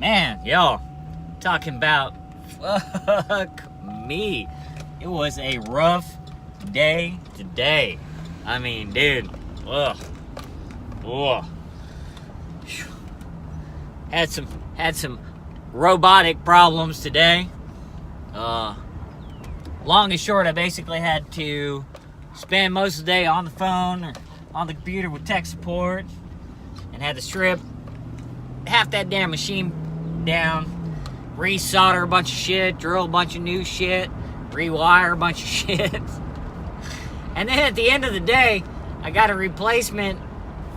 Man, y'all, talking about fuck me. It was a rough day today. I mean, dude, ugh. Had some robotic problems today. Long and short, I basically had to spend most of the day on the phone or on the computer with tech support, and had to strip half that damn machine down, re-solder a bunch of shit, drill a bunch of new shit, rewire a bunch of shit. And then at the end of the day, I got a replacement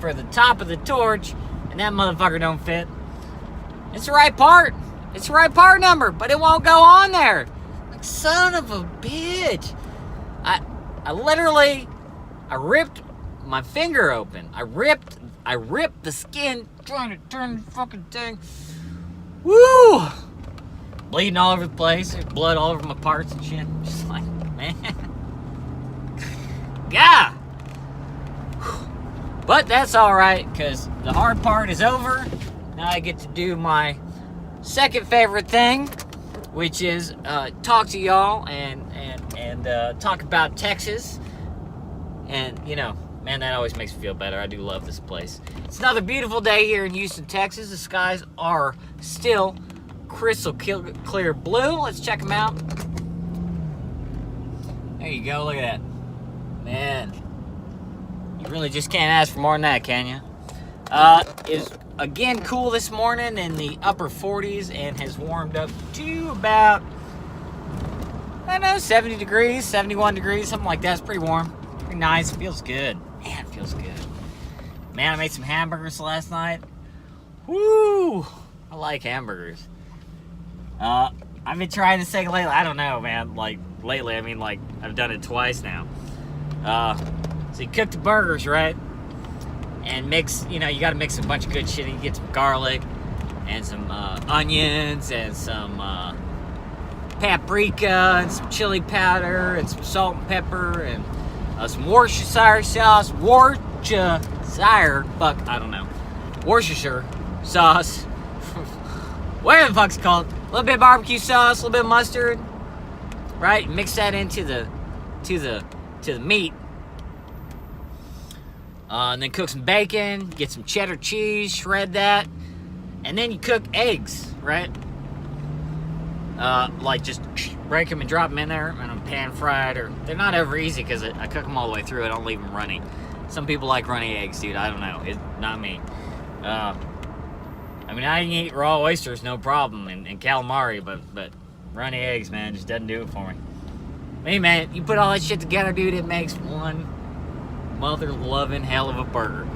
for the top of the torch, and that motherfucker don't fit. It's the right part. It's the right part number, but it won't go on there. Like, son of a bitch. I literally ripped my finger open. I ripped the skin trying to turn the fucking thing. Woo! Bleeding all over the place. Blood all over my parts and shit. Just like, man. God. But that's alright, because the hard part is over. Now I get to do my second favorite thing, which is talk to y'all and talk about Texas. And, you know, man, that always makes me feel better. I do love this place. It's another beautiful day here in Houston, Texas. The skies are still crystal clear blue. Let's check them out. There you go. Look at that. Man, you really just can't ask for more than that, can you? It's again cool this morning in the upper 40s and has warmed up to about, I don't know, 70 degrees, 71 degrees, something like that. It's pretty warm. Pretty nice. Feels good. Man, it feels good. Man, I made some hamburgers last night. Woo! I like hamburgers. I've been trying this thing lately. I don't know, man. Like, lately, I mean, like, I've done it twice now. So you cook the burgers, right? And mix, you know, you gotta mix a bunch of good shit. You get some garlic and some onions and some paprika and some chili powder and some salt and pepper and some Worcestershire sauce. Worcestershire sauce. Whatever the fuck's called. A little bit of barbecue sauce, a little bit of mustard. Right? Mix that into the meat. And then cook some bacon, get some cheddar cheese, shred that, and then you cook eggs, right? Like just break them and drop them in there, and I'm pan fried, or they're not ever easy because I cook them all the way through. I don't leave them runny. Some people like runny eggs, dude. I don't know. It's not me. I mean, I can eat raw oysters, no problem, and calamari, but runny eggs, man, just doesn't do it for me. Hey, man, you put all that shit together, dude, it makes one mother-loving hell of a burger.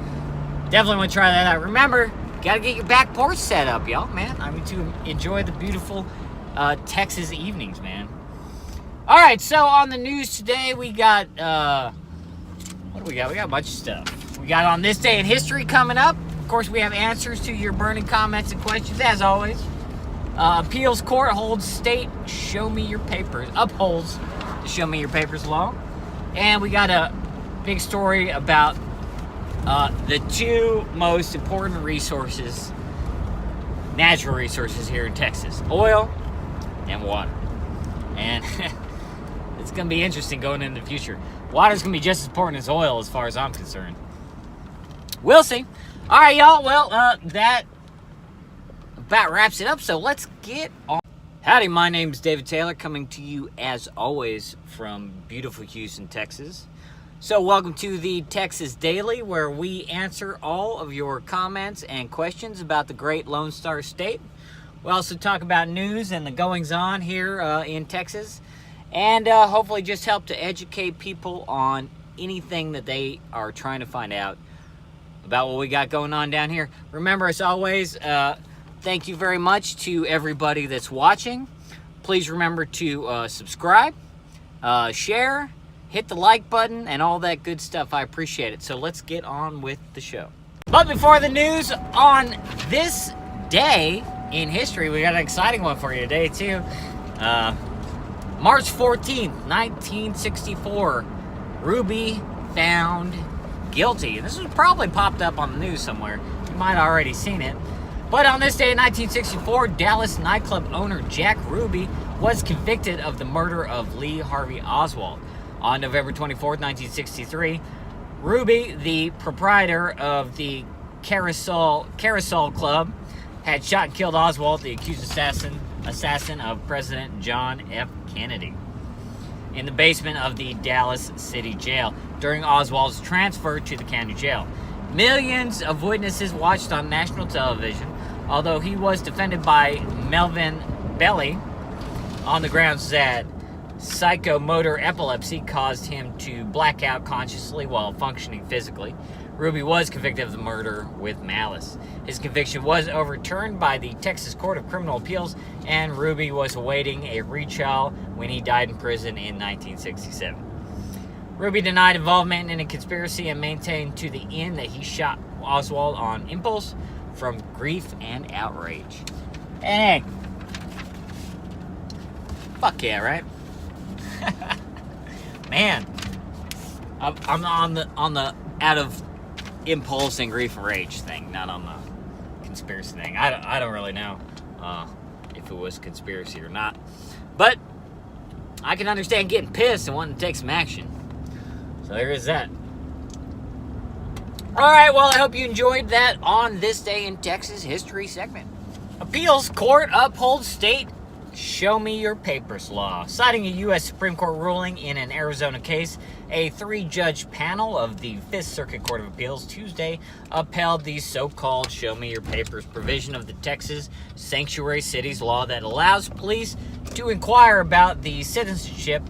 Definitely want to try that out. Remember, gotta get your back porch set up, y'all, man. I mean, to enjoy the beautiful Texas evenings, man. All right, so on the news today, we got, what do we got? We got a bunch of stuff. We got on this day in history coming up. Of course, we have answers to your burning comments and questions, as always. Appeals court holds state show me your papers, upholds the show me your papers law. And we got a big story about the two most important resources, natural resources here in Texas: oil and water. And it's going to be interesting going into the future. Water's going to be just as important as oil as far as I'm concerned. We'll see. All right, y'all. Well, that about wraps it up, so let's get on. Howdy, my name's David Taylor, coming to you as always from beautiful Houston, Texas. So welcome to the Texas Daily, where we answer all of your comments and questions about the great Lone Star State. We also talk about news and the goings-on here in Texas, and hopefully just help to educate people on anything that they are trying to find out about what we got going on down here. Remember, as always, thank you very much to everybody that's watching. Please remember to subscribe, share, hit the like button, and all that good stuff. I appreciate it. So let's get on with the show. But before the news, on this day in history, we got an exciting one for you today, too. March 14th, 1964, Ruby found guilty. This was probably popped up on the news somewhere. You might have already seen it. But on this day in 1964, Dallas nightclub owner Jack Ruby was convicted of the murder of Lee Harvey Oswald. On November 24th, 1963, Ruby, the proprietor of the Carousel Club, had shot and killed Oswald, the accused assassin of President John F. Kennedy, in the basement of the Dallas City Jail during Oswald's transfer to the county jail. Millions of witnesses watched on national television, although he was defended by Melvin Belly on the grounds that psychomotor epilepsy caused him to black out consciously while functioning physically. Ruby was convicted of the murder with malice. His conviction was overturned by the Texas Court of Criminal Appeals, and Ruby was awaiting a retrial when he died in prison in 1967. Ruby denied involvement in a conspiracy and maintained to the end that he shot Oswald on impulse from grief and outrage. And hey, fuck yeah, right? Man, I'm on the out of impulse and grief and rage thing, not on the conspiracy thing. I don't really know if it was conspiracy or not, but I can understand getting pissed and wanting to take some action. So there is that. All right, well, I hope you enjoyed that on This Day in Texas History segment. Appeals Court upholds state Show Me Your Papers law. Citing a U.S. Supreme Court ruling in an Arizona case, a 3-judge panel of the 5th Circuit Court of Appeals Tuesday upheld the so-called Show Me Your Papers provision of the Texas Sanctuary Cities law that allows police to inquire about the citizenship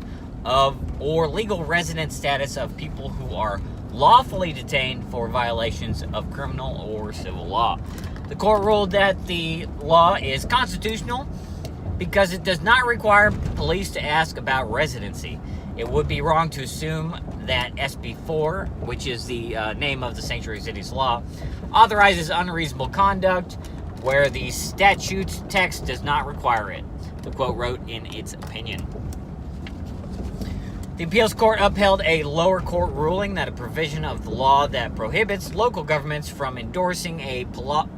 of or legal resident status of people who are lawfully detained for violations of criminal or civil law. The court ruled that the law is constitutional because it does not require police to ask about residency. It would be wrong to assume that SB 4, which is the name of the Sanctuary Cities law, authorizes unreasonable conduct where the statute's text does not require it, the quote wrote in its opinion. The appeals court upheld a lower court ruling that a provision of the law that prohibits local governments from endorsing a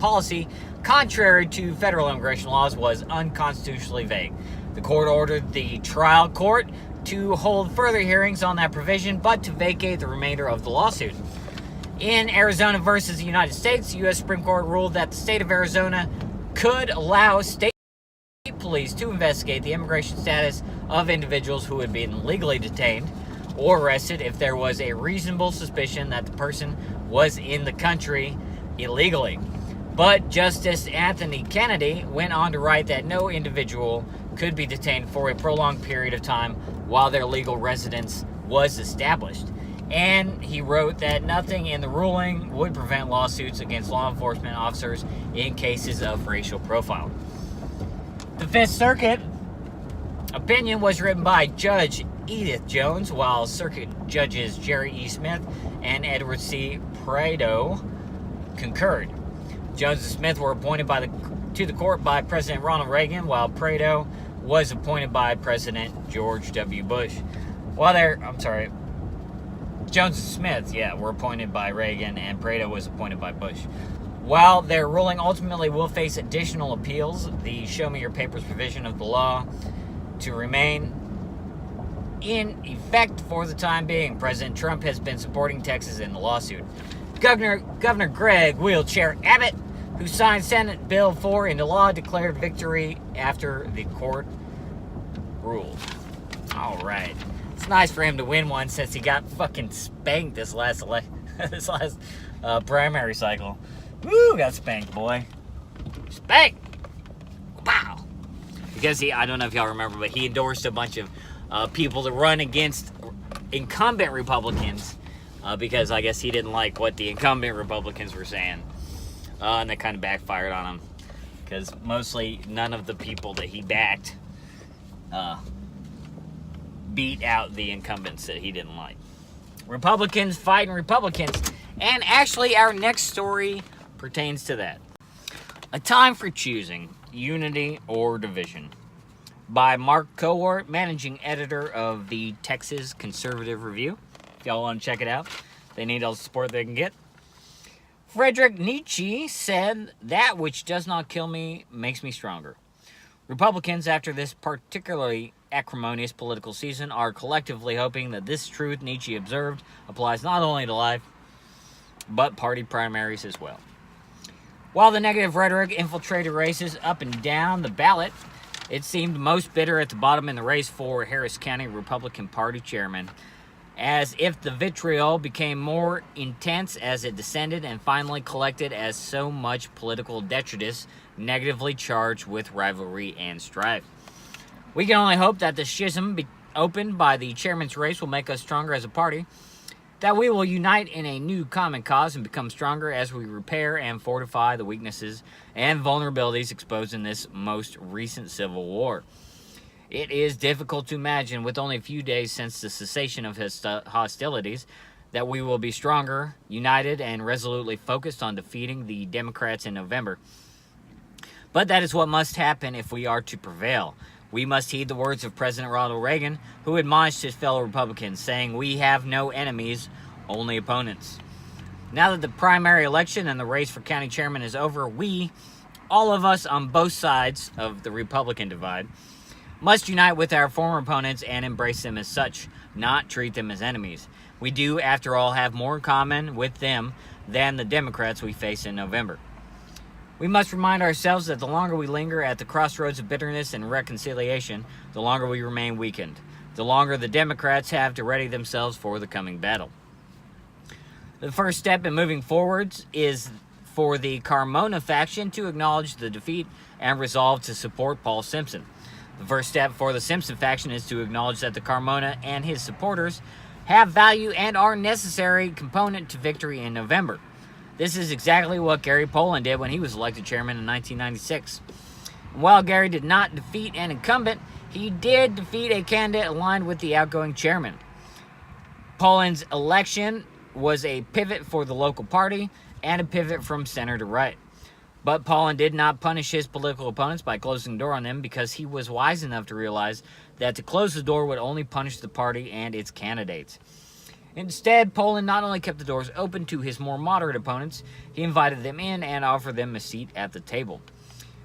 policy contrary to federal immigration laws was unconstitutionally vague. The court ordered the trial court to hold further hearings on that provision, but to vacate the remainder of the lawsuit. In Arizona versus the United States, the U.S. Supreme Court ruled that the state of Arizona could allow state police to investigate the immigration status of individuals who had been legally detained or arrested if there was a reasonable suspicion that the person was in the country illegally. But Justice Anthony Kennedy went on to write that no individual could be detained for a prolonged period of time while their legal residence was established. And he wrote that nothing in the ruling would prevent lawsuits against law enforcement officers in cases of racial profiling. The Fifth Circuit opinion was written by Judge Edith Jones, while Circuit Judges Jerry E. Smith and Edward C. Prado concurred. Jones and Smith were appointed to the court by President Ronald Reagan, while Prado was appointed by President George W. Bush. Jones and Smith, were appointed by Reagan, and Prado was appointed by Bush. While their ruling ultimately will face additional appeals, the Show Me Your Papers provision of the law to remain in effect for the time being. President Trump has been supporting Texas in the lawsuit. Governor Greg Wheelchair Abbott, who signed Senate Bill 4 into law, declared victory after the court ruled. All right. It's nice for him to win one since he got fucking spanked this last primary cycle. Woo, got spanked, boy. Spanked! Wow! Because I don't know if y'all remember, but he endorsed a bunch of people to run against incumbent Republicans because I guess he didn't like what the incumbent Republicans were saying. And that kind of backfired on him. Because mostly none of the people that he backed beat out the incumbents that he didn't like. Republicans fighting Republicans. And actually, our next story pertains to that. A Time for Choosing, Unity or Division, by Mark Cowart, managing editor of the Texas Conservative Review. If y'all want to check it out, they need all the support they can get. Friedrich Nietzsche said, "That which does not kill me makes me stronger." Republicans, after this particularly acrimonious political season, are collectively hoping that this truth Nietzsche observed applies not only to life, but party primaries as well. While the negative rhetoric infiltrated races up and down the ballot, it seemed most bitter at the bottom in the race for Harris County Republican Party chairman, as if the vitriol became more intense as it descended and finally collected as so much political detritus negatively charged with rivalry and strife. We can only hope that the schism opened by the chairman's race will make us stronger as a party, that we will unite in a new common cause and become stronger as we repair and fortify the weaknesses and vulnerabilities exposed in this most recent civil war. It is difficult to imagine, with only a few days since the cessation of hostilities, that we will be stronger, united, and resolutely focused on defeating the Democrats in November. But that is what must happen if we are to prevail. We must heed the words of President Ronald Reagan, who admonished his fellow Republicans, saying, "We have no enemies, only opponents." Now that the primary election and the race for county chairman is over, we, all of us on both sides of the Republican divide, must unite with our former opponents and embrace them as such, not treat them as enemies. We do, after all, have more in common with them than the Democrats we face in November. We must remind ourselves that the longer we linger at the crossroads of bitterness and reconciliation, the longer we remain weakened, the longer the Democrats have to ready themselves for the coming battle. The first step in moving forwards is for the Carmona faction to acknowledge the defeat and resolve to support Paul Simpson. The first step for the Simpson faction is to acknowledge that the Carmona and his supporters have value and are a necessary component to victory in November. This is exactly what Gary Poland did when he was elected chairman in 1996. While Gary did not defeat an incumbent, he did defeat a candidate aligned with the outgoing chairman. Poland's election was a pivot for the local party and a pivot from center to right. But Poland did not punish his political opponents by closing the door on them, because he was wise enough to realize that to close the door would only punish the party and its candidates. Instead, Poland not only kept the doors open to his more moderate opponents, he invited them in and offered them a seat at the table.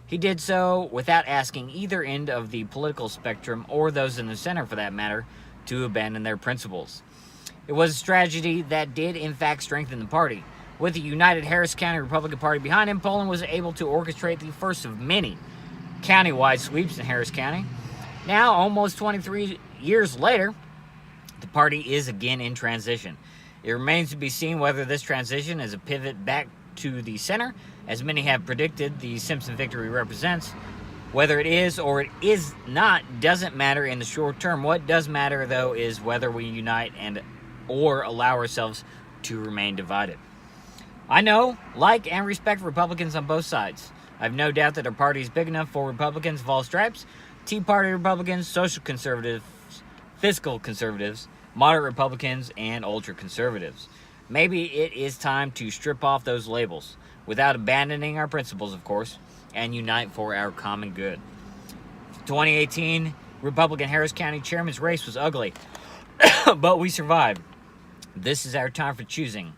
He did so without asking either end of the political spectrum, or those in the center for that matter, to abandon their principles. It was a strategy that did in fact strengthen the party. With the united Harris County Republican Party behind him, Poland was able to orchestrate the first of many county-wide sweeps in Harris County. Now, almost 23 years later, the party is again in transition. It remains to be seen whether this transition is a pivot back to the center, as many have predicted the Simpson victory represents. Whether it is or it is not doesn't matter in the short term. What does matter, though, is whether we unite or allow ourselves to remain divided. I know, like, and respect Republicans on both sides. I have no doubt that our party is big enough for Republicans of all stripes: Tea Party Republicans, social conservatives, fiscal conservatives, moderate Republicans, and ultra-conservatives. Maybe it is time to strip off those labels, without abandoning our principles, of course, and unite for our common good. 2018 Republican Harris County Chairman's race was ugly, but we survived. This is our time for choosing.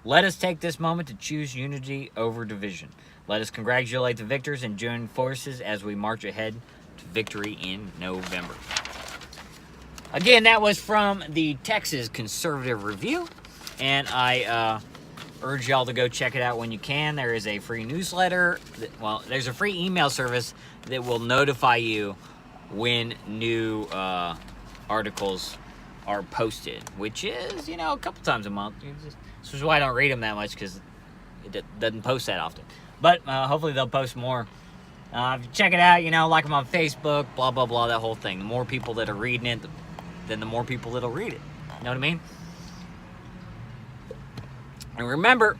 Let us take this moment to choose unity over division. Let us congratulate the victors and join forces as we march ahead to victory in November. Again, that was from the Texas Conservative Review, and I urge y'all to go check it out when you can. There is a free newsletter. There's a free email service that will notify you when new articles are posted, which is, a couple times a month. This is why I don't read them that much, because it doesn't post that often. But hopefully they'll post more. Check it out, like them on Facebook, blah, blah, blah, that whole thing. The more people that are reading it, then the more people that'll read it. You know what I mean? And remember,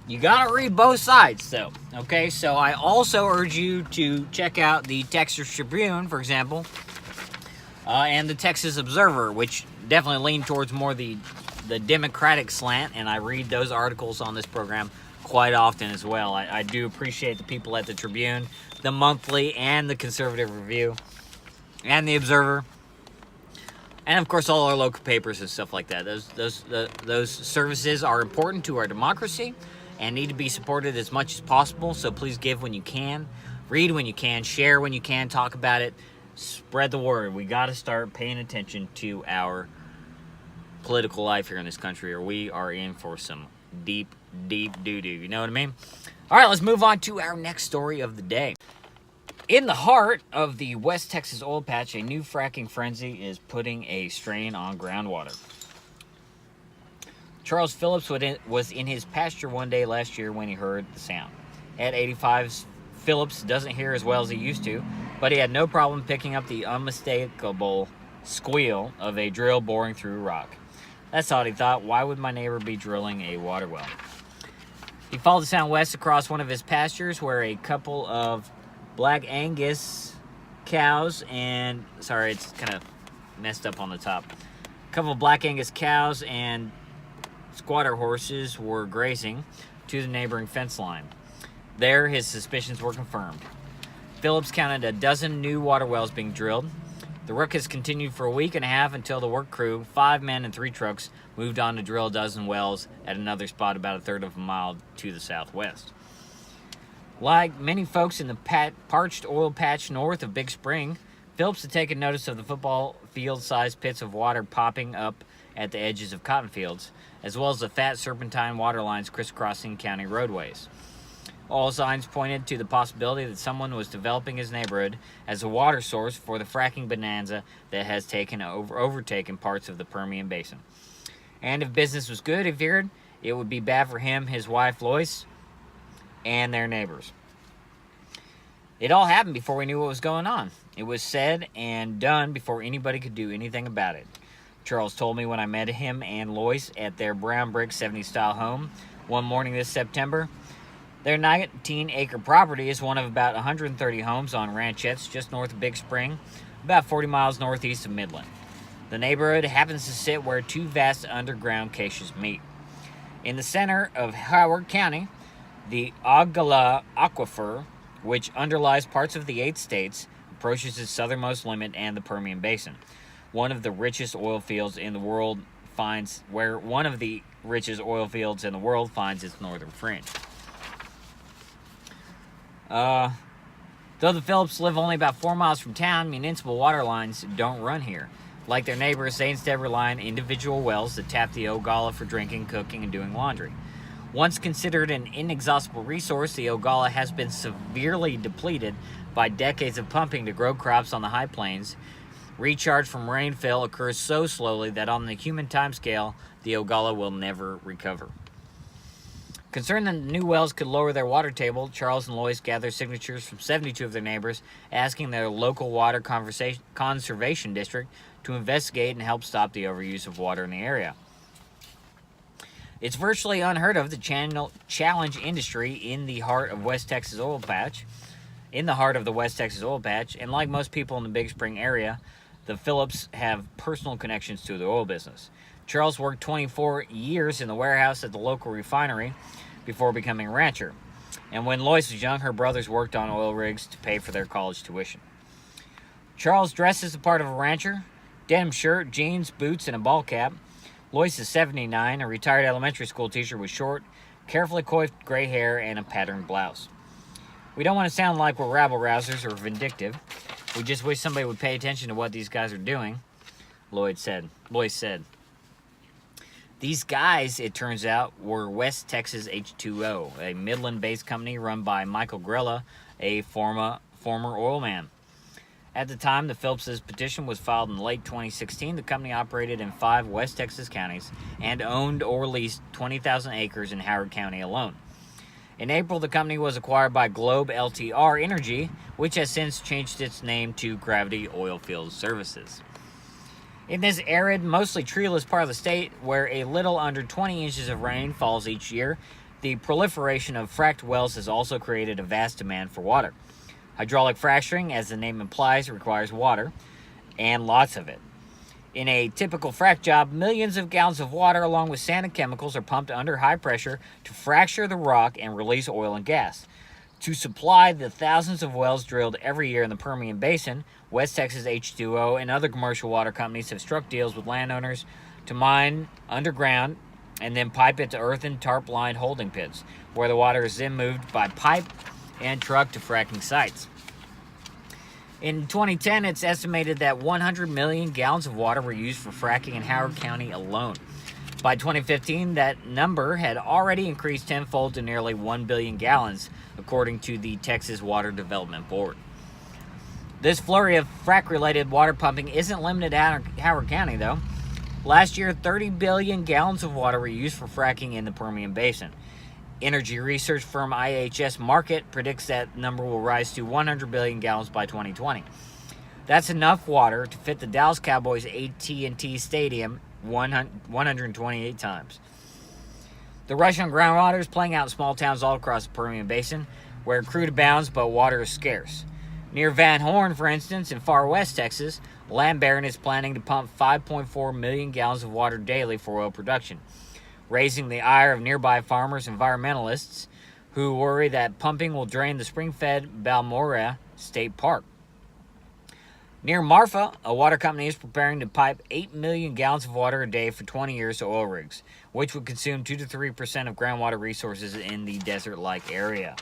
you gotta read both sides, though. Okay, so I also urge you to check out the Texas Tribune, for example, and the Texas Observer, which definitely lean towards more the Democratic slant, and I read those articles on this program quite often as well. I do appreciate the people at the Tribune, the Monthly, and the Conservative Review, and the Observer. And of course, all our local papers and stuff like that. Those services are important to our democracy and need to be supported as much as possible. So please give when you can, read when you can, share when you can, talk about it, spread the word. We got to start paying attention to our political life here in this country, or we are in for some deep doo-doo. You know what I mean? All right, let's move on to our next story of the day. In the heart of the West Texas oil patch, a new fracking frenzy is putting a strain on groundwater. Charles Phillips was in his pasture one day last year when he heard the sound. At 85, Phillips doesn't hear as well as he used to, but he had no problem picking up the unmistakable squeal of a drill boring through rock. That's odd, he thought. Why would my neighbor be drilling a water well? He followed the sound west across one of his pastures where a couple of Black Angus cows and... Sorry, it's kind of messed up on the top. A couple of Black Angus cows and squatter horses were grazing to the neighboring fence line. There, his suspicions were confirmed. Phillips counted a dozen new water wells being drilled. The work has continued for a week and a half until the work crew, 5 men and 3 trucks, moved on to drill a dozen wells at another spot about a third of a mile to the southwest. Like many folks in the parched oil patch north of Big Spring, Phillips had taken notice of the football field-sized pits of water popping up at the edges of cotton fields, as well as the fat serpentine water lines crisscrossing county roadways. All signs pointed to the possibility that someone was developing his neighborhood as a water source for the fracking bonanza that has overtaken parts of the Permian Basin. And if business was good, he feared, it would be bad for him, his wife Lois, and their neighbors. It all happened before we knew what was going on. It was said and done before anybody could do anything about it. Charles told me when I met him and Lois at their brown brick 70s style home one morning this September. Their 19-acre property is one of about 130 homes on ranchettes just north of Big Spring, about 40 miles northeast of Midland. The neighborhood happens to sit where 2 vast underground caches meet. In the center of Howard County, the Ogallala Aquifer, which underlies parts of the 8 states, approaches its southernmost limit and the Permian Basin. One of the richest oil fields in the world finds its northern fringe. Though the Phillips live only about 4 miles from town, municipal water lines don't run here. Like their neighbors, they instead rely on individual wells that tap the Ogallala for drinking, cooking, and doing laundry. Once considered an inexhaustible resource, the Ogallala has been severely depleted by decades of pumping to grow crops on the high plains. Recharge from rainfall occurs so slowly that on the human timescale, the Ogallala will never recover. Concerned that the new wells could lower their water table, Charles and Lois gathered signatures from 72 of their neighbors, asking their local water conservation district to investigate and help stop the overuse of water in the area. It's virtually unheard of to challenge industry in the heart of the West Texas oil patch, and like most people in the Big Spring area, the Phillips have personal connections to the oil business. Charles worked 24 years in the warehouse at the local refinery before becoming a rancher. And when Lois was young, her brothers worked on oil rigs to pay for their college tuition. Charles dresses the part of a rancher, denim shirt, jeans, boots, and a ball cap. Lois is 79, a retired elementary school teacher with short, carefully coiffed gray hair and a patterned blouse. We don't want to sound like we're rabble-rousers or vindictive. We just wish somebody would pay attention to what these guys are doing, Lois said. These guys, it turns out, were West Texas H2O, a Midland-based company run by Michael Grella, a former oil man. At the time the Phillips' petition was filed in late 2016, the company operated in 5 West Texas counties and owned or leased 20,000 acres in Howard County alone. In April, the company was acquired by Globe LTR Energy, which has since changed its name to Gravity Oilfield Services. In this arid, mostly treeless part of the state, where a little under 20 inches of rain falls each year, the proliferation of fracked wells has also created a vast demand for water. Hydraulic fracturing, as the name implies, requires water, and lots of it. In a typical frack job, millions of gallons of water along with sand and chemicals are pumped under high pressure to fracture the rock and release oil and gas. To supply the thousands of wells drilled every year in the Permian Basin, West Texas H2O and other commercial water companies have struck deals with landowners to mine underground and then pipe it to earthen tarp-lined holding pits, where the water is then moved by pipe and truck to fracking sites. In 2010, it's estimated that 100 million gallons of water were used for fracking in Howard County alone. By 2015, that number had already increased tenfold to nearly 1 billion gallons, according to the Texas Water Development Board. This flurry of frack-related water pumping isn't limited to Howard County, though. Last year, 30 billion gallons of water were used for fracking in the Permian Basin. Energy research firm IHS Markit predicts that number will rise to 100 billion gallons by 2020. That's enough water to fit the Dallas Cowboys' AT&T Stadium 128 times. The rush on groundwater is playing out in small towns all across the Permian Basin, where crude abounds but water is scarce. Near Van Horn, for instance, in far west Texas, land baron is planning to pump 5.4 million gallons of water daily for oil production, raising the ire of nearby farmers and environmentalists who worry that pumping will drain the spring-fed Balmora State Park. Near Marfa, a water company is preparing to pipe 8 million gallons of water a day for 20 years to oil rigs, which would consume 2 to 3% of groundwater resources in the desert-like area.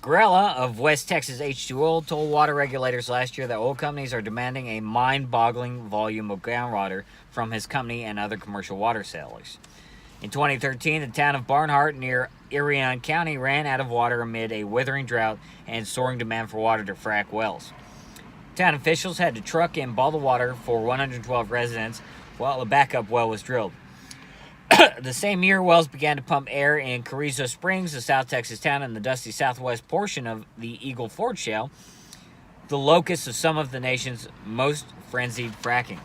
Grella of West Texas H2O told water regulators last year that oil companies are demanding a mind-boggling volume of groundwater from his company and other commercial water sellers. In 2013, the town of Barnhart near Irion County ran out of water amid a withering drought and soaring demand for water to frack wells. Town officials had to truck in bottled water for 112 residents while a backup well was drilled. The same year, wells began to pump air in Carrizo Springs, a South Texas town in the dusty southwest portion of the Eagle Ford Shale, the locus of some of the nation's most frenzied fracking.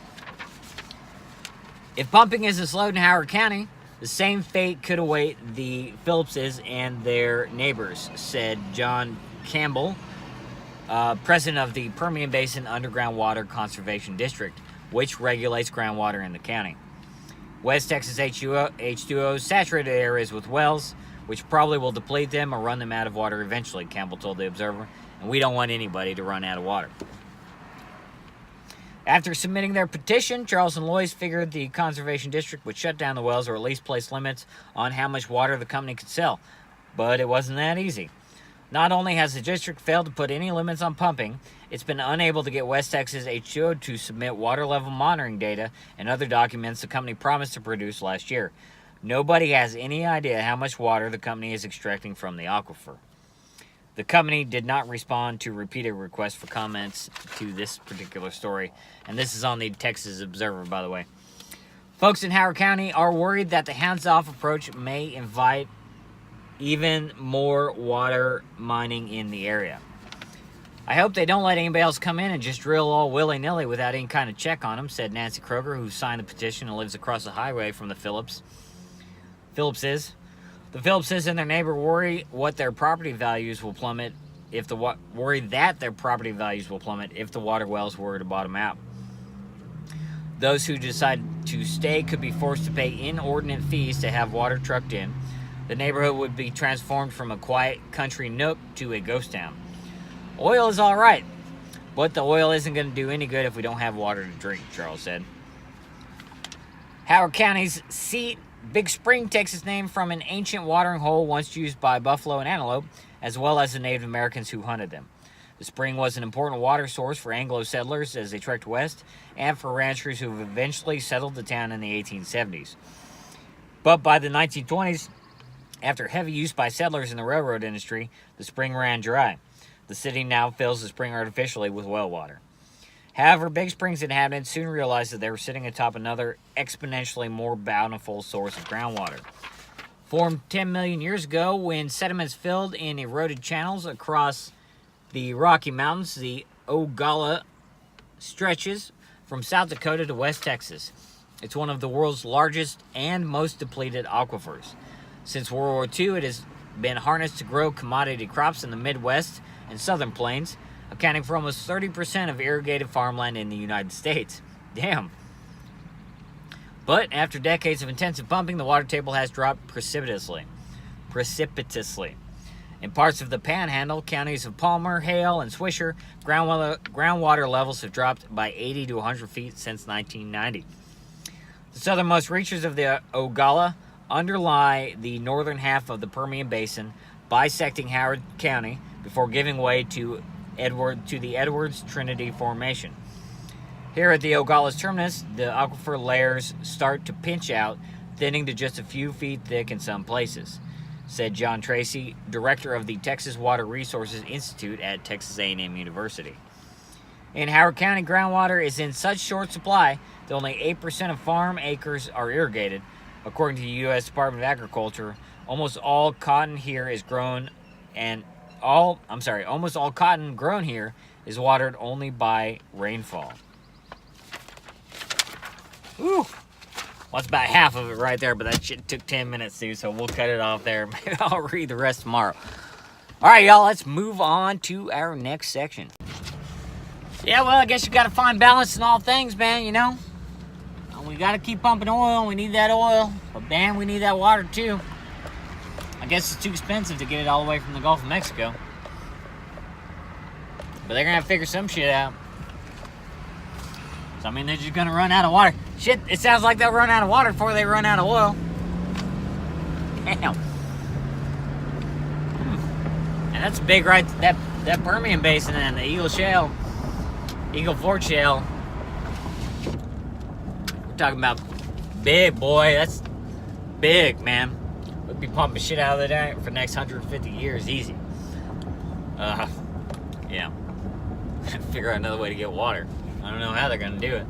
If pumping isn't slowed in Howard County, the same fate could await the Phillipses and their neighbors, said John Campbell, president of the Permian Basin Underground Water Conservation District, which regulates groundwater in the county. West Texas H2O saturated areas with wells, which probably will deplete them or run them out of water eventually, Campbell told the Observer, and we don't want anybody to run out of water. After submitting their petition, Charles and Lois figured the Conservation District would shut down the wells or at least place limits on how much water the company could sell, but it wasn't that easy. Not only has the district failed to put any limits on pumping, it's been unable to get West Texas H2O to submit water level monitoring data and other documents the company promised to produce last year. Nobody has any idea how much water the company is extracting from the aquifer. The company did not respond to repeated requests for comments to this particular story, and this is on the Texas Observer, by the way. Folks in Howard County are worried that the hands-off approach may invite even more water mining in the area. I hope they don't let anybody else come in and just drill all willy-nilly without any kind of check on them, said Nancy Kroger, who signed the petition and lives across the highway from the Phillipses. The Phillipses and their neighbor worry that their property values will plummet if the water wells were to bottom out. Those who decide to stay could be forced to pay inordinate fees to have water trucked in. The neighborhood would be transformed from a quiet country nook to a ghost town. Oil is all right, but the oil isn't going to do any good if we don't have water to drink, Charles said. Howard County's seat, Big Spring, takes its name from an ancient watering hole once used by buffalo and antelope, as well as the Native Americans who hunted them. The spring was an important water source for Anglo settlers as they trekked west, and for ranchers who eventually settled the town in the 1870s. But by the 1920s, after heavy use by settlers in the railroad industry, the spring ran dry. The city now fills the spring artificially with well water. However, Big Spring's inhabitants soon realized that they were sitting atop another exponentially more bountiful source of groundwater. Formed 10 million years ago when sediments filled in eroded channels across the Rocky Mountains, the Ogallala stretches from South Dakota to West Texas. It's one of the world's largest and most depleted aquifers. Since World War II, it has been harnessed to grow commodity crops in the Midwest and Southern Plains, accounting for almost 30% of irrigated farmland in the United States. Damn. But after decades of intensive pumping, the water table has dropped precipitously. In parts of the Panhandle, counties of Palmer, Hale, and Swisher, groundwater levels have dropped by 80 to 100 feet since 1990. The southernmost reaches of the Ogallala underlie the northern half of the Permian Basin, bisecting Howard County before giving way to the Edwards Trinity Formation. Here at the Ogalla's terminus, the aquifer layers start to pinch out, thinning to just a few feet thick in some places, said John Tracy, director of the Texas Water Resources Institute at Texas A&M University. In Howard County, groundwater is in such short supply that only 8% of farm acres are irrigated. According to the U.S. Department of Agriculture, almost all cotton here is grown almost all cotton grown here is watered only by rainfall. Whew. Well, that's about half of it right there, but that shit took 10 minutes, dude, so we'll cut it off there. Maybe I'll read the rest tomorrow. All right, y'all, let's move on to our next section. Yeah, well, I guess you got to find balance in all things, man, you know? We got to keep pumping oil. We need that oil. But, man, we need that water, too. I guess it's too expensive to get it all the way from the Gulf of Mexico. But they're going to have to figure some shit out. So, I mean, they're just going to run out of water. Shit, it sounds like they'll run out of water before they run out of oil. Damn. And that's big, right? That Permian Basin and the Eagle Ford Shale. We're talking about big, boy. That's big, man. We'll be pumping shit out of that for the next 150 years, easy. Yeah. Figure out another way to get water. I don't know how they're gonna do it.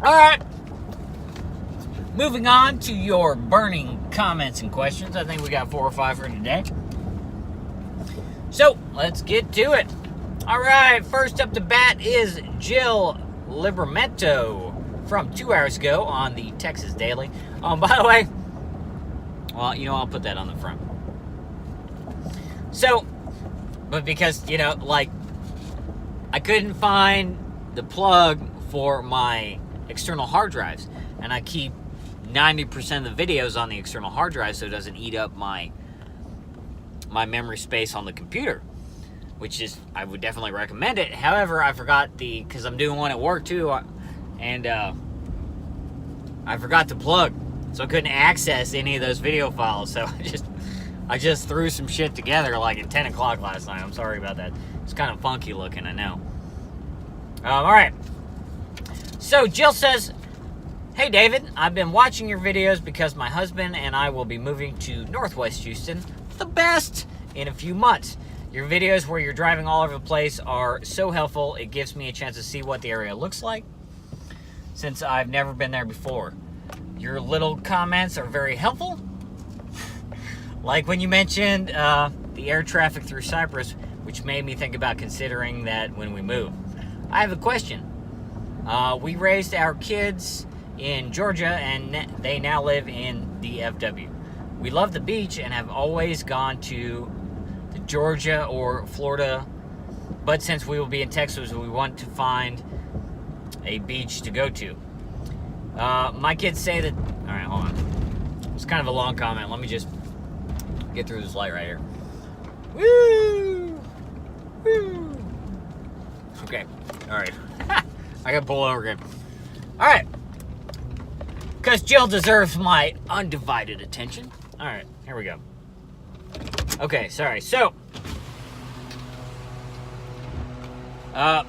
Alright. Moving on to your burning comments and questions. I think we got 4 or 5 for today. So, let's get to it. Alright, first up to bat is Jill Libramento from 2 hours ago on the Texas Daily. By the way, well, you know, I'll put that on the front. So, but because, you know, like, I couldn't find the plug for my external hard drives, and I keep 90% of the videos on the external hard drive so it doesn't eat up my memory space on the computer, which is, I would definitely recommend it. However, I forgot because I'm doing one at work too, and I forgot to plug, so I couldn't access any of those video files. So I just threw some shit together like at 10 o'clock last night. I'm sorry about that. It's kind of funky looking, I know. All right. So Jill says, "Hey David, I've been watching your videos because my husband and I will be moving to Northwest Houston, the best, in a few months. Your videos where you're driving all over the place are so helpful. It gives me a chance to see what the area looks like, since I've never been there before. Your little comments are very helpful. Like when you mentioned the air traffic through Cyprus, which made me think about considering that when we move. I have a question. We raised our kids in Georgia, and they now live in DFW. We love the beach and have always gone to the Georgia or Florida, but since we will be in Texas, we want to find a beach to go to. My kids say that... All right, hold on. It's kind of a long comment. Let me just get through this light right here. Woo! Woo! Okay, all right. I gotta pull over again. All right. Because Jill deserves my undivided attention. All right, here we go. Okay, sorry. So, I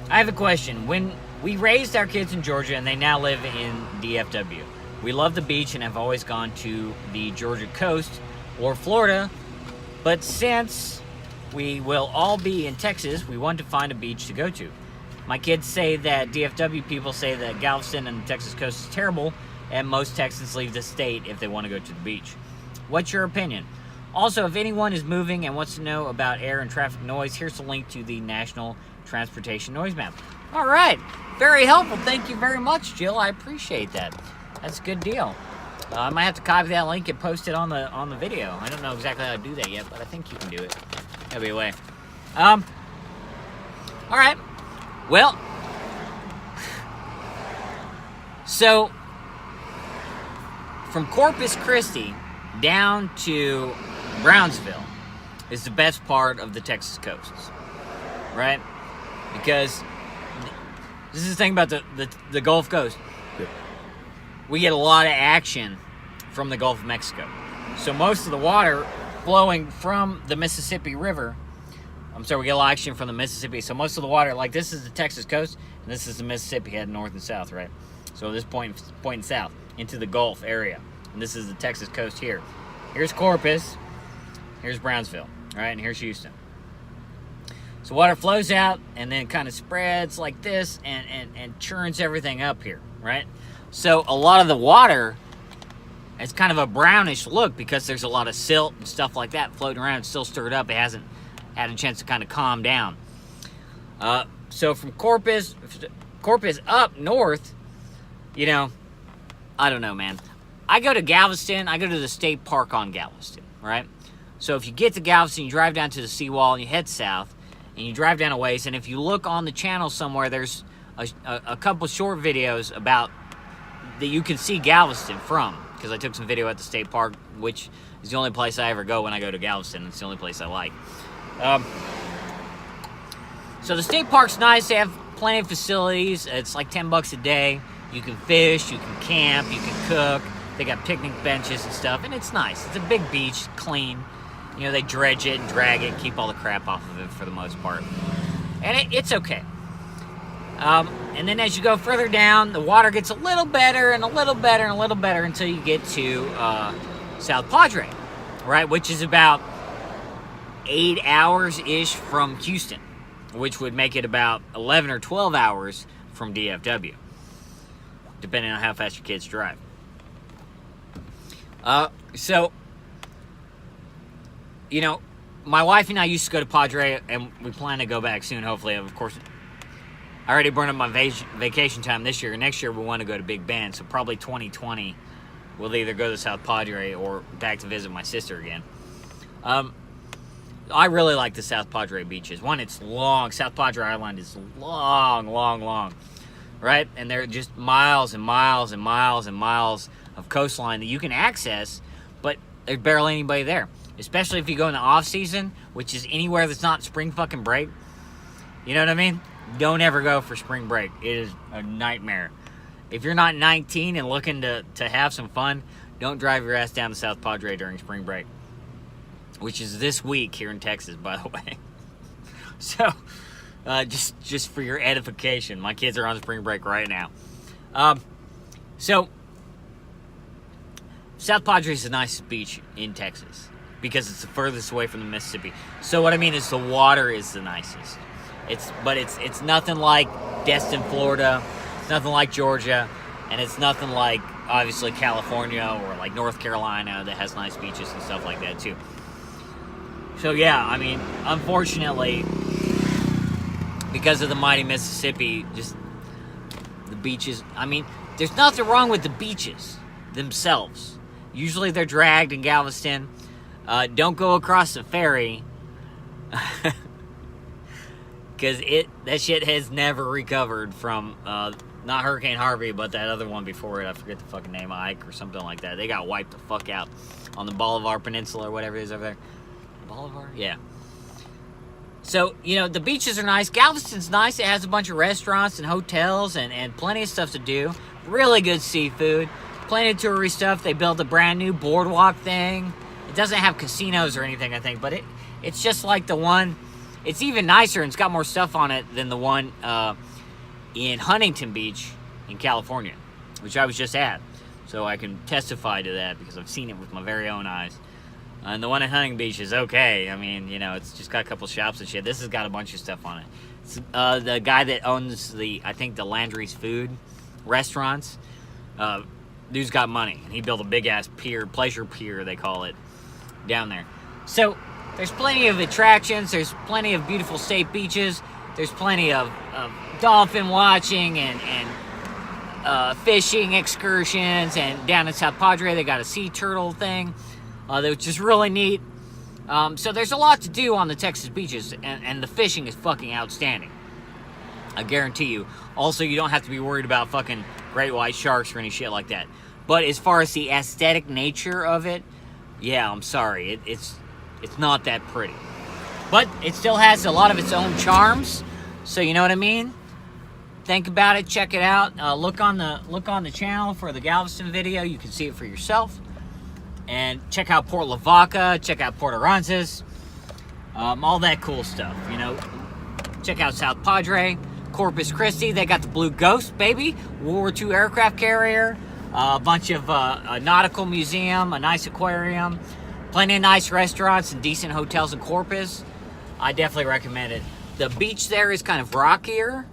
have a question. When we raised our kids in Georgia and they now live in DFW, we love the beach and have always gone to the Georgia coast or Florida, but since we will all be in Texas, we want to find a beach to go to. My kids say that DFW people say that Galveston and the Texas coast is terrible, and most Texans leave the state if they want to go to the beach. What's your opinion? Also, if anyone is moving and wants to know about air and traffic noise, here's a link to the National Transportation Noise Map. All right, very helpful. Thank you very much, Jill. I appreciate that. That's a good deal. I might have to copy that link and post it on the video. I don't know exactly how to do that yet, but I think you can do it. That'll be a way. All right. Well, so from Corpus Christi down to Brownsville is the best part of the Texas coasts, right? Because this is the thing about the Gulf Coast. Yeah. We get a lot of action from the Gulf of Mexico. So most of the water flowing from the Mississippi River, we get a lot of action from the Mississippi. So most of the water, like this is the Texas coast, and this is the Mississippi heading north and south, right? So this pointing south into the Gulf area. And this is the Texas coast here. Here's Corpus, here's Brownsville, right? And here's Houston. So water flows out and then kind of spreads like this and churns everything up here, right? So a lot of the water, it's kind of a brownish look because there's a lot of silt and stuff like that floating around. It's still stirred up. It hasn't had a chance to kind of calm down. So from Corpus up north, you know, I don't know, man. I go to Galveston. I go to the state park on Galveston, right? So if you get to Galveston, you drive down to the seawall and you head south and you drive down a ways. And if you look on the channel somewhere, there's a couple short videos about that you can see Galveston from, because I took some video at the state park, which is the only place I ever go when I go to Galveston. It's the only place I like. So the state park's nice. They have plenty of facilities. It's like $10 a day. You can fish, you can camp, you can cook. They got picnic benches and stuff, and it's nice. It's a big beach, clean. You know, they dredge it and drag it, keep all the crap off of it for the most part. And it's okay. And then as you go further down, the water gets a little better and a little better and a little better until you get to South Padre, right? Which is about 8 hours-ish from Houston, which would make it about 11 or 12 hours from DFW, depending on how fast your kids drive. So, you know, my wife and I used to go to Padre, and we plan to go back soon, hopefully. Of course, I already burned up my vacation time this year. Next year, we want to go to Big Bend, so probably 2020, we'll either go to South Padre or back to visit my sister again. I really like the South Padre beaches. One, it's long. South Padre Island is long, long, long, right? And there are just miles and miles and miles and miles of coastline that you can access, but there's barely anybody there. Especially if you go in the off season, which is anywhere that's not spring fucking break. You know what I mean? Don't ever go for spring break. It is a nightmare. If you're not 19 and looking to have some fun, don't drive your ass down to South Padre during spring break, which is this week here in Texas, by the way. So, just for your edification, my kids are on spring break right now. So, South Padre is the nicest beach in Texas because it's the furthest away from the Mississippi. So what I mean is the water is the nicest. It's nothing like Destin, Florida. It's nothing like Georgia, and it's nothing like obviously California or like North Carolina that has nice beaches and stuff like that too. So yeah, I mean, unfortunately, because of the mighty Mississippi, just the beaches. I mean, there's nothing wrong with the beaches themselves. Usually they're dragged in Galveston. Don't go across the ferry. Because that shit has never recovered from, not Hurricane Harvey, but that other one before it. I forget the fucking name, Ike or something like that. They got wiped the fuck out on the Bolivar Peninsula or whatever it is over there. Bolivar? Yeah. So, you know, the beaches are nice. Galveston's nice. It has a bunch of restaurants and hotels and plenty of stuff to do. Really good seafood. Plenty of tourist stuff. They built a brand new boardwalk thing. It doesn't have casinos or anything, I think, but it's just like the one. It's even nicer and it's got more stuff on it than the one in Huntington Beach in California, which I was just at. So I can testify to that because I've seen it with my very own eyes. And the one in Huntington Beach is okay. I mean, you know, it's just got a couple shops and shit. This has got a bunch of stuff on it. It's, the guy that owns I think the Landry's Food restaurants, dude's got money. And he built a big-ass pier, pleasure pier, they call it, down there. So there's plenty of attractions. There's plenty of beautiful state beaches. There's plenty of dolphin watching and fishing excursions. And down in South Padre, they got a sea turtle thing, which is really neat. So there's a lot to do on the Texas beaches, and the fishing is fucking outstanding. I guarantee you. Also, you don't have to be worried about fucking great white sharks or any shit like that. But as far as the aesthetic nature of it, yeah, I'm sorry. It's not that pretty. But it still has a lot of its own charms. So you know what I mean? Think about it. Check it out. Look on the channel for the Galveston video. You can see it for yourself. And check out Port Lavaca. Check out Port Aransas. All that cool stuff. You know, check out South Padre, Corpus Christi. They got the Blue Ghost, baby. World War II aircraft carrier. A bunch of a nautical museum, a nice aquarium, plenty of nice restaurants and decent hotels in Corpus. I definitely recommend it. The beach there is kind of rockier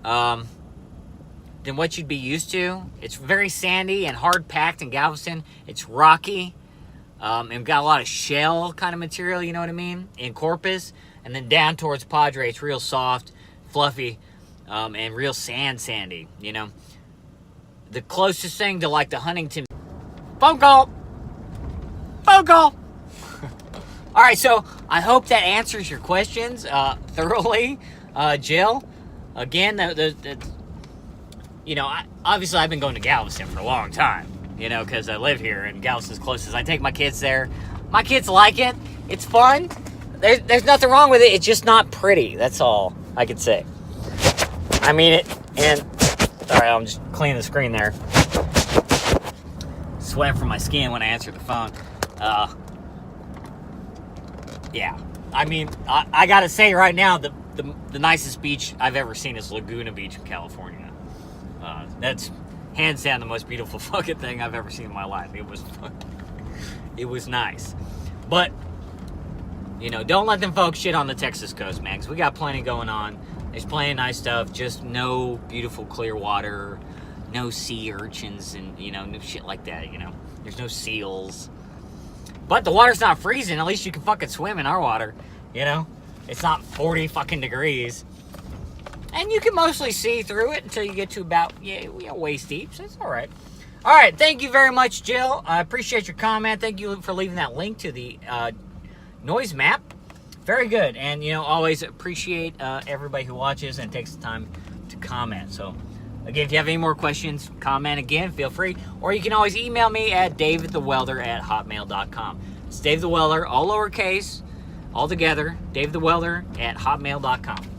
than what you'd be used to. It's very sandy and hard packed in Galveston. It's rocky and got a lot of shell kind of material, you know what I mean, in Corpus. And then down towards Padre, it's real soft, fluffy, and real sandy, you know. The closest thing to like the Huntington phone call. All right, so I hope that answers your questions thoroughly, Jill. Again, you know, obviously I've been going to Galveston for a long time, you know, because I live here and Galveston's closest. I take my kids there. My kids like it. It's fun. There's nothing wrong with it. It's just not pretty. That's all I could say. I mean it, and sorry, I'm just cleaning the screen there. Sweat from my skin when I answer the phone. Yeah. I mean, I gotta say right now, the nicest beach I've ever seen is Laguna Beach in California. That's hands down the most beautiful fucking thing I've ever seen in my life. It was nice. But, you know, don't let them folks shit on the Texas coast, man, because we got plenty going on. There's plenty of nice stuff, just no beautiful clear water, no sea urchins, and, you know, no shit like that, you know. There's no seals. But the water's not freezing. At least you can fucking swim in our water, you know. It's not 40 fucking degrees. And you can mostly see through it until you get to about, waist deep, so it's all right. All right, thank you very much, Jill. I appreciate your comment. Thank you for leaving that link to the noise map. Very good. And, you know, always appreciate everybody who watches and takes the time to comment. So, again, if you have any more questions, comment again, feel free. Or you can always email me at davidthewelder@hotmail.com. It's Dave the Welder, all lowercase, all together, davidthewelder@hotmail.com.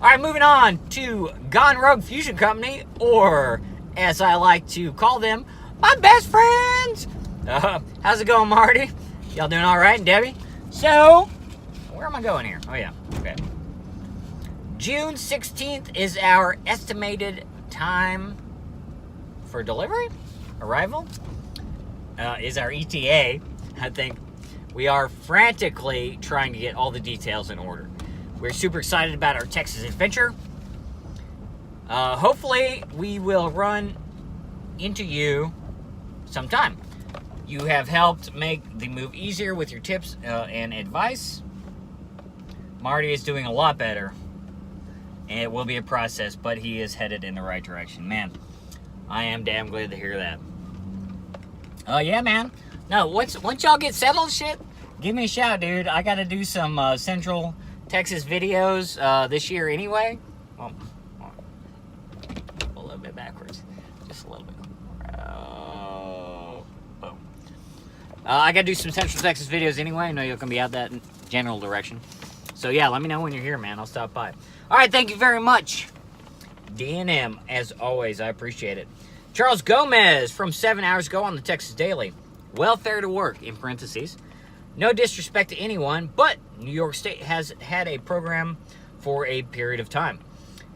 All right, moving on to Gone Rogue Fusion Company, or as I like to call them, my best friends. How's it going, Marty? Y'all doing all right, and Debbie? So, where am I going here? Oh, yeah. Okay. June 16th is our estimated time for delivery, arrival, is our ETA. I think we are frantically trying to get all the details in order. We're super excited about our Texas adventure. Hopefully, we will run into you sometime. You have helped make the move easier with your tips and advice. Marty is doing a lot better. And it will be a process, but he is headed in the right direction. Man, I am damn glad to hear that. Yeah, man. No, once y'all get settled, shit, give me a shout, dude. I got to do some Central Texas videos this year anyway. Well, a little bit backwards. Just a little bit. Boom. I got to do some Central Texas videos anyway. I know you're going to be out that general direction. So, yeah, let me know when you're here, man. I'll stop by. All right, thank you very much. D&M, as always, I appreciate it. Charles Gomez from 7 hours ago on the Texas Daily. Welfare to work, in parentheses. No disrespect to anyone, but New York State has had a program for a period of time.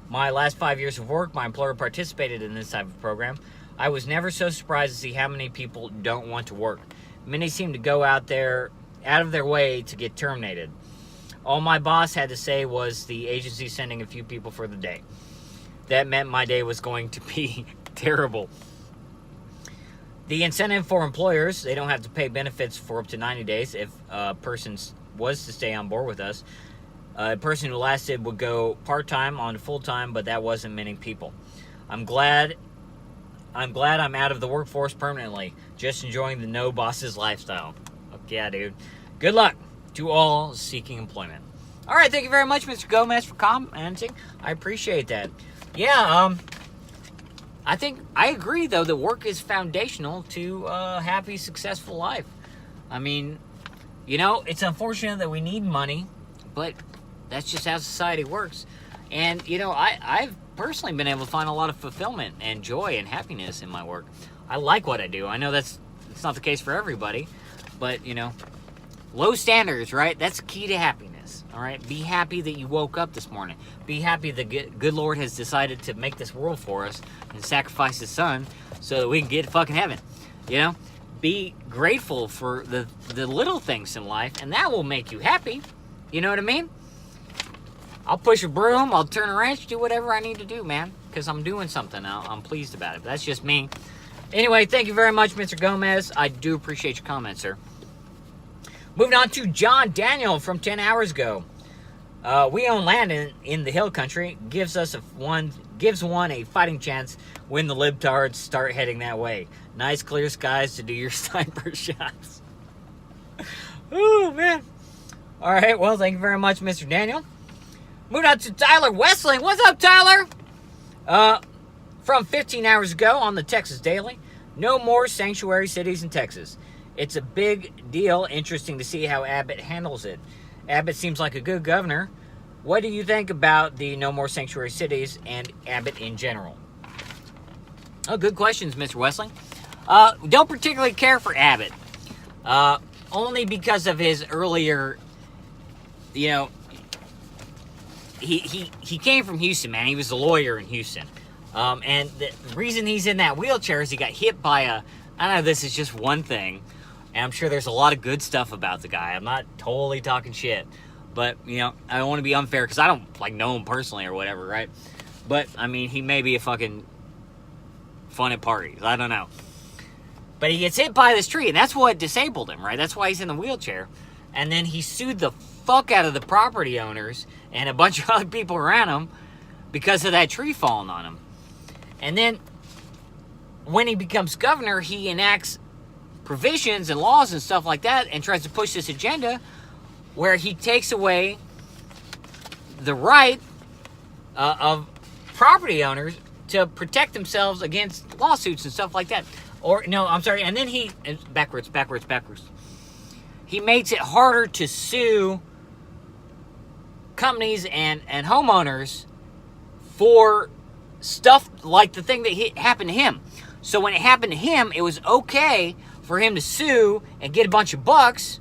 My last 5 years of work, my employer participated in this type of program. I was never so surprised to see how many people don't want to work. Many seem to go out of their way to get terminated. All my boss had to say was the agency sending a few people for the day. That meant my day was going to be terrible. The incentive for employers, they don't have to pay benefits for up to 90 days if a person was to stay on board with us. A person who lasted would go part-time on to full-time, but that wasn't many people. I'm glad I'm out of the workforce permanently. Just enjoying the no bosses lifestyle. Fuck yeah, dude. Good luck to all seeking employment. All right, thank you very much, Mr. Gomez, for commenting. I appreciate that. Yeah, I agree, though, that work is foundational to a happy, successful life. I mean, it's unfortunate that we need money, but that's just how society works. And, I've personally been able to find a lot of fulfillment and joy and happiness in my work. I like what I do. I know it's not the case for everybody, but, low standards, right? That's key to happiness, all right? Be happy that you woke up this morning. Be happy the good Lord has decided to make this world for us and sacrifice his son so that we can get to fucking heaven, Be grateful for the little things in life, and that will make you happy. You know what I mean? I'll push a broom, I'll turn a wrench, do whatever I need to do, man, because I'm doing something now. I'm pleased about it. But that's just me. Anyway, thank you very much, Mr. Gomez. I do appreciate your comments, sir. Moving on to John Daniel from 10 hours ago. We own land in the hill country. Gives one a fighting chance when the libtards start heading that way. Nice clear skies to do your sniper shots. Oh, man. All right, well, thank you very much, Mr. Daniel. Moving on to Tyler Westling. What's up, Tyler? From 15 hours ago on the Texas Daily. No more sanctuary cities in Texas. It's a big deal. Interesting to see how Abbott handles it. Abbott seems like a good governor. What do you think about the no more sanctuary cities and Abbott in general? Oh, good questions, Mr. Westling. Don't particularly care for Abbott. Only because of his earlier, he came from Houston, man. He was a lawyer in Houston. And the reason he's in that wheelchair is he got hit by I know this is just one thing, and I'm sure there's a lot of good stuff about the guy. I'm not totally talking shit, but, I don't want to be unfair because I don't, know him personally or whatever, right? But, I mean, he may be a fucking fun at parties. I don't know. But he gets hit by this tree, and that's what disabled him, right? That's why he's in the wheelchair. And then he sued the fuck out of the property owners and a bunch of other people around him because of that tree falling on him. And then when he becomes governor, he enacts provisions and laws and stuff like that and tries to push this agenda where he takes away the right of property owners to protect themselves against lawsuits and stuff like that. Or, no, I'm sorry, and then backwards. He makes it harder to sue companies and homeowners for stuff like the thing that happened to him. So when it happened to him, it was okay for him to sue and get a bunch of bucks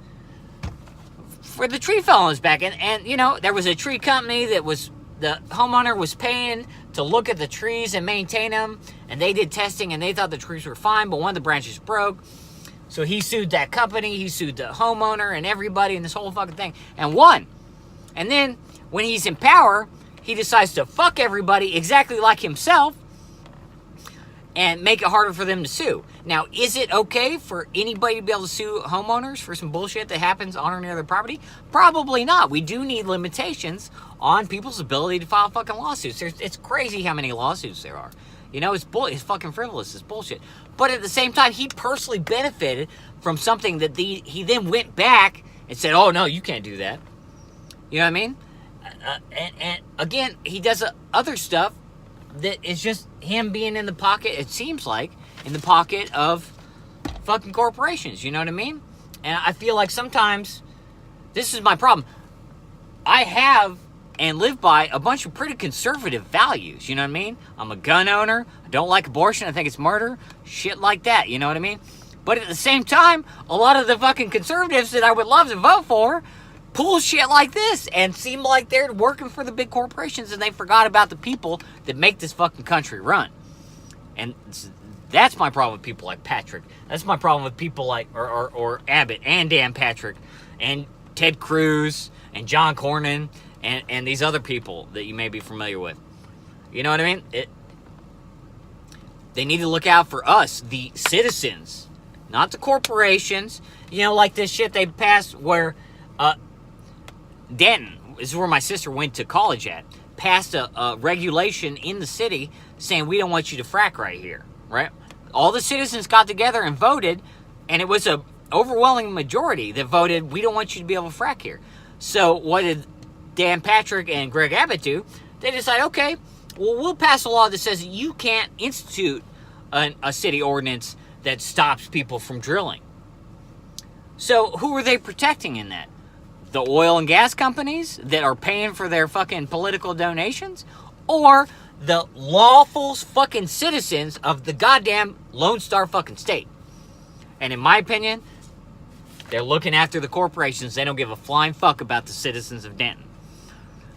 for the tree fell on his back. And there was a tree company that the homeowner was paying to look at the trees and maintain them. And they did testing and they thought the trees were fine, but one of the branches broke. So he sued that company, he sued the homeowner and everybody in this whole fucking thing and won. And then when he's in power, he decides to fuck everybody exactly like himself and make it harder for them to sue. Now, is it okay for anybody to be able to sue homeowners for some bullshit that happens on or near their property? Probably not. We do need limitations on people's ability to file fucking lawsuits. It's crazy how many lawsuits there are. It's fucking frivolous. It's bullshit. But at the same time, he personally benefited from something that he then went back and said, oh, no, you can't do that. You know what I mean? And again, he does other stuff that is just him being in the pocket, it seems like, in the pocket of fucking corporations. You know what I mean? And I feel like sometimes this is my problem. I have and live by a bunch of pretty conservative values. You know what I mean? I'm a gun owner. I don't like abortion. I think it's murder. Shit like that. You know what I mean? But at the same time, a lot of the fucking conservatives that I would love to vote for pull shit like this and seem like they're working for the big corporations and they forgot about the people that make this fucking country run. And that's my problem with people like Patrick. That's my problem with people like or Abbott and Dan Patrick and Ted Cruz and John Cornyn and these other people that you may be familiar with. You know what I mean? They need to look out for us, the citizens, not the corporations. Like this shit they passed where Denton, this is where my sister went to college at, passed a regulation in the city saying we don't want you to frack right here, right? All the citizens got together and voted, and it was a overwhelming majority that voted we don't want you to be able to frack here. So what did Dan Patrick and Greg Abbott do? They decided, okay, Well, we'll pass a law that says you can't institute a city ordinance that stops people from drilling. So who are they protecting in that? The oil and gas companies that are paying for their fucking political donations? Or the lawful fucking citizens of the goddamn Lone Star fucking state? And in my opinion, they're looking after the corporations. They don't give a flying fuck about the citizens of Denton.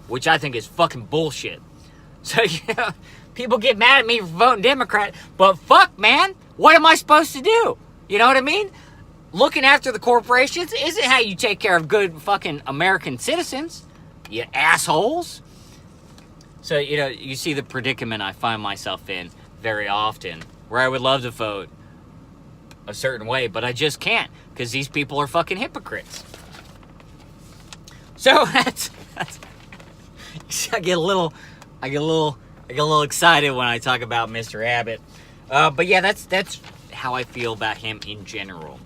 Which I think is fucking bullshit. So, people get mad at me for voting Democrat, but fuck, man, what am I supposed to do? You know what I mean? Looking after the corporations isn't how you take care of good fucking American citizens, you assholes. So, you see the predicament I find myself in very often, where I would love to vote a certain way, but I just can't, because these people are fucking hypocrites. So, that's I get a little excited when I talk about Mr. Abbott. But yeah, that's how I feel about him in general.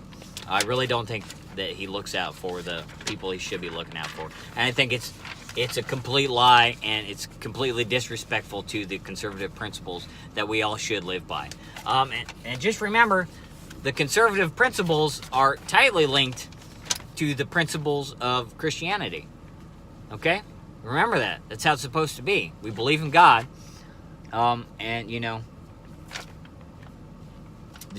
I really don't think that he looks out for the people he should be looking out for. And I think it's a complete lie, and it's completely disrespectful to the conservative principles that we all should live by. And just remember, the conservative principles are tightly linked to the principles of Christianity. Okay? Remember that. That's how it's supposed to be. We believe in God. And, the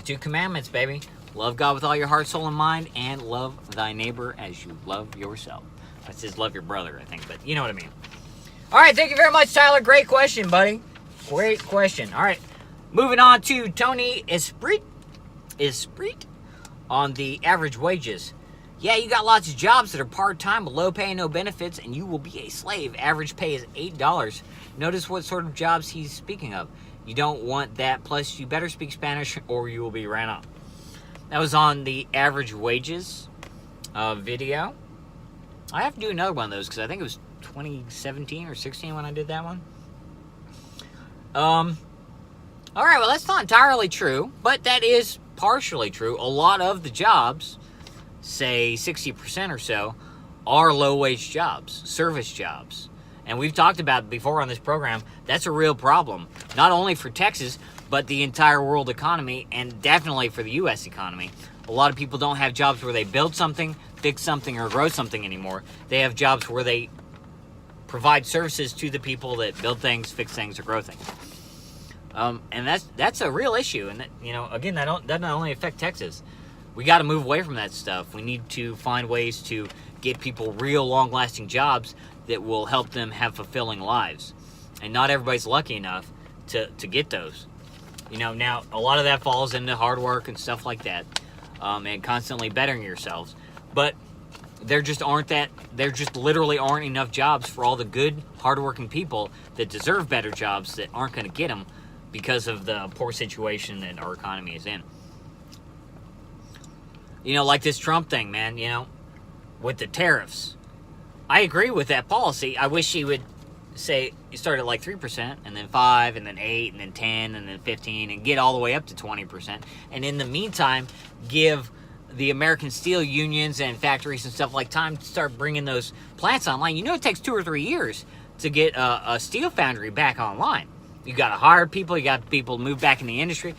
2 commandments, baby. Love God with all your heart, soul, and mind, and love thy neighbor as you love yourself. That says love your brother, I think, but you know what I mean. All right, thank you very much, Tyler. Great question, buddy. Great question. All right, moving on to Tony Esprit on the average wages. Yeah, you got lots of jobs that are part-time with low pay and no benefits, and you will be a slave. Average pay is $8. Notice what sort of jobs he's speaking of. You don't want that, plus you better speak Spanish or you will be ran off. That was on the average wages video. I have to do another one of those because I think it was 2017 or 16 when I did that one. All right, well, that's not entirely true, but that is partially true. A lot of the jobs, say 60% or so, are low-wage jobs, service jobs. And we've talked about before on this program, that's a real problem. Not only for Texas, but the entire world economy, and definitely for the U.S. economy. A lot of people don't have jobs where they build something, fix something, or grow something anymore. They have jobs where they provide services to the people that build things, fix things, or grow things. And that's a real issue. And, again, that doesn't only affect Texas. We got to move away from that stuff. We need to find ways to get people real long-lasting jobs that will help them have fulfilling lives. And not everybody's lucky enough to get those. Now, a lot of that falls into hard work and stuff like that, and constantly bettering yourselves. But there just literally aren't enough jobs for all the good, hardworking people that deserve better jobs that aren't going to get them because of the poor situation that our economy is in. Like this Trump thing, man, with the tariffs. I agree with that policy. I wish he would say you start at like 3%, and then 5%, and then 8%, and then 10%, and then 15%, and get all the way up to 20%. And in the meantime, give the American steel unions and factories and stuff like time to start bringing those plants online. It takes 2 or 3 years to get a steel foundry back online. You got to hire people. You got people to move back in the industry,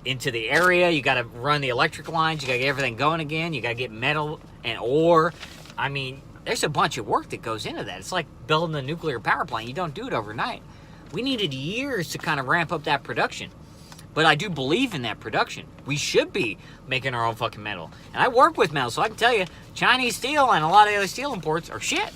into the area. You got to run the electric lines. You got to get everything going again. You got to get metal and ore. I mean, there's a bunch of work that goes into that. It's like building a nuclear power plant. You don't do it overnight. We needed years to kind of ramp up that production. But I do believe in that production. We should be making our own fucking metal. And I work with metal, so I can tell you, Chinese steel and a lot of other steel imports are shit.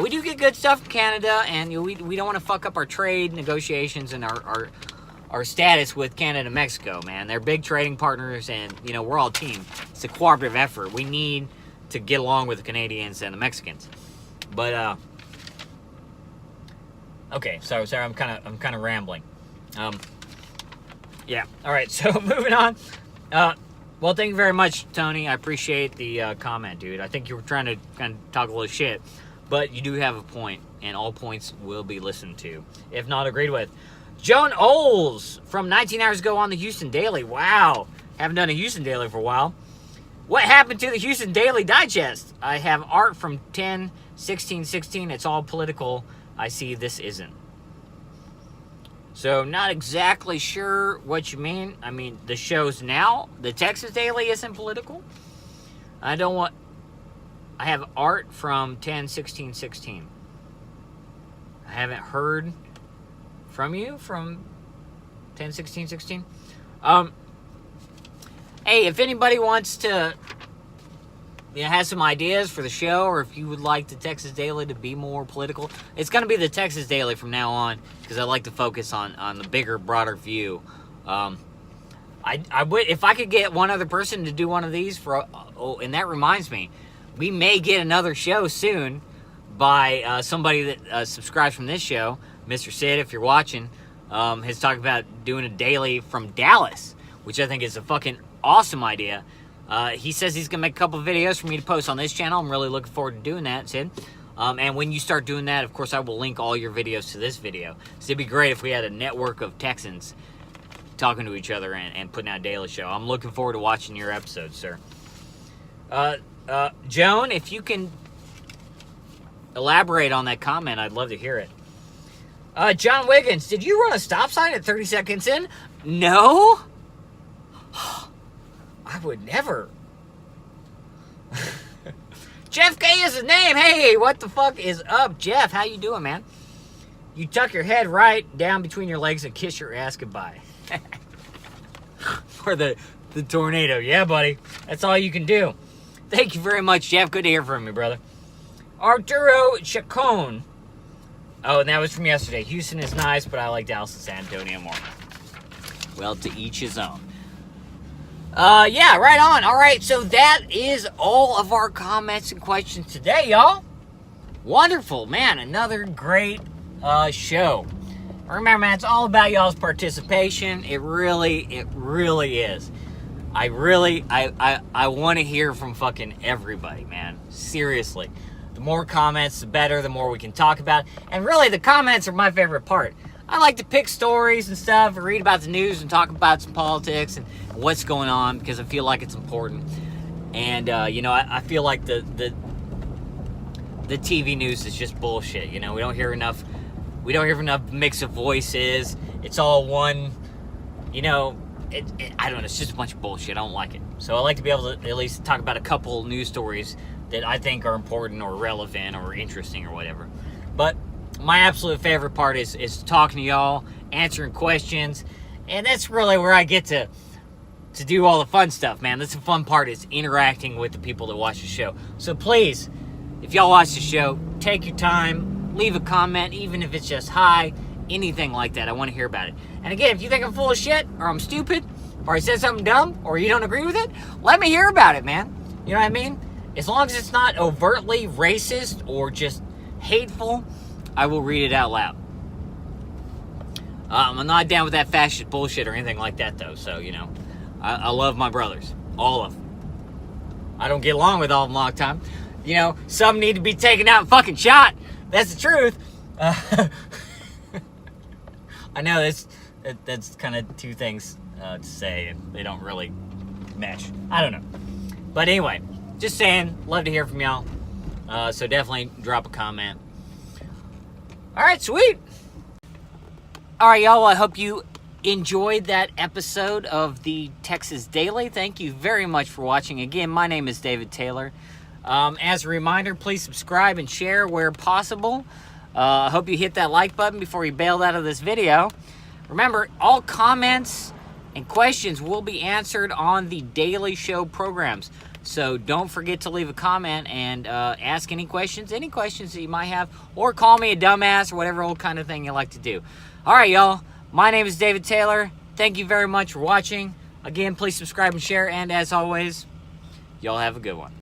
We do get good stuff from Canada, and we don't want to fuck up our trade negotiations and our status with Canada and Mexico, man. They're big trading partners, and, we're all a team. It's a cooperative effort. We need to get along with the Canadians and the Mexicans. But, okay, sorry, I'm kind of rambling. Yeah, all right, so moving on. Well, thank you very much, Tony. I appreciate the comment, dude. I think you were trying to kind of talk a little shit, but you do have a point, and all points will be listened to, if not agreed with. Joan Oles from 19 hours ago on the Houston Daily. Wow, haven't done a Houston Daily for a while. What happened to the Houston Daily Digest? I have art from 10/16/16. It's all political. I see this isn't. So not exactly sure what you mean. I mean, the show's now, the Texas Daily isn't political. I have art from 10/16/16. I haven't heard from you from 10/16/16. Hey, if anybody wants to, has some ideas for the show, or if you would like the Texas Daily to be more political, it's going to be the Texas Daily from now on, because I like to focus on the bigger, broader view. I would, if I could get one other person to do one of these and that reminds me, we may get another show soon by somebody that subscribes from this show. Mr. Sid, if you're watching, has talked about doing a daily from Dallas, which I think is a fucking awesome idea. He says he's gonna make a couple of videos for me to post on this channel. I'm really looking forward to doing that, Sid. And when you start doing that, of course, I will link all your videos to this video. So it'd be great if we had a network of Texans talking to each other and putting out a daily show. I'm looking forward to watching your episodes, sir. Joan, if you can elaborate on that comment, I'd love to hear it. John Wiggins, did you run a stop sign at 30 seconds in? No. I would never. Jeff K is his name. Hey, what the fuck is up, Jeff? How you doing, man? You tuck your head right down between your legs and kiss your ass goodbye. For the tornado. Yeah, buddy. That's all you can do. Thank you very much, Jeff. Good to hear from you, brother. Arturo Chacon. Oh, and that was from yesterday. Houston is nice, but I like Dallas and San Antonio more. Well, to each his own. Yeah, right on. All right, so that is all of our comments and questions today, y'all. Wonderful, man. Another great show. Remember, man, it's all about y'all's participation. It really is. I want to hear from fucking everybody, man. Seriously. The more comments, the better. The more we can talk about. And really, the comments are my favorite part. I like to pick stories and stuff and read about the news and talk about some politics and what's going on, because I feel like it's important. And, I feel like the TV news is just bullshit. We don't hear enough mix of voices. It's all one, I don't know, it's just a bunch of bullshit. I don't like it. So I like to be able to at least talk about a couple news stories that I think are important or relevant or interesting or whatever. But my absolute favorite part is talking to y'all, answering questions, and that's really where I get to do all the fun stuff, man. That's the fun part, is interacting with the people that watch the show. So please, if y'all watch the show, take your time, leave a comment, even if it's just hi, anything like that. I want to hear about it. And again, if you think I'm full of shit, or I'm stupid, or I said something dumb, or you don't agree with it, let me hear about it, man. You know what I mean? As long as it's not overtly racist or just hateful, I will read it out loud. I'm not down with that fascist bullshit or anything like that, though. So, I love my brothers. All of them. I don't get along with all of them all the time. Some need to be taken out and fucking shot. That's the truth. I know that's kind of two things to say, and they don't really mesh. I don't know. But anyway, just saying, love to hear from y'all. So definitely drop a comment. All right, sweet. All right, y'all, I hope you enjoyed that episode of the Texas Daily. Thank you very much for watching. Again, my name is David Taylor. As a reminder, please subscribe and share where possible. I hope you hit that like button before you bailed out of this video. Remember, all comments and questions will be answered on the Daily Show programs. So don't forget to leave a comment and ask any questions that you might have, or call me a dumbass or whatever old kind of thing you like to do. All right, y'all. My name is David Taylor. Thank you very much for watching. Again, please subscribe and share. And as always, y'all have a good one.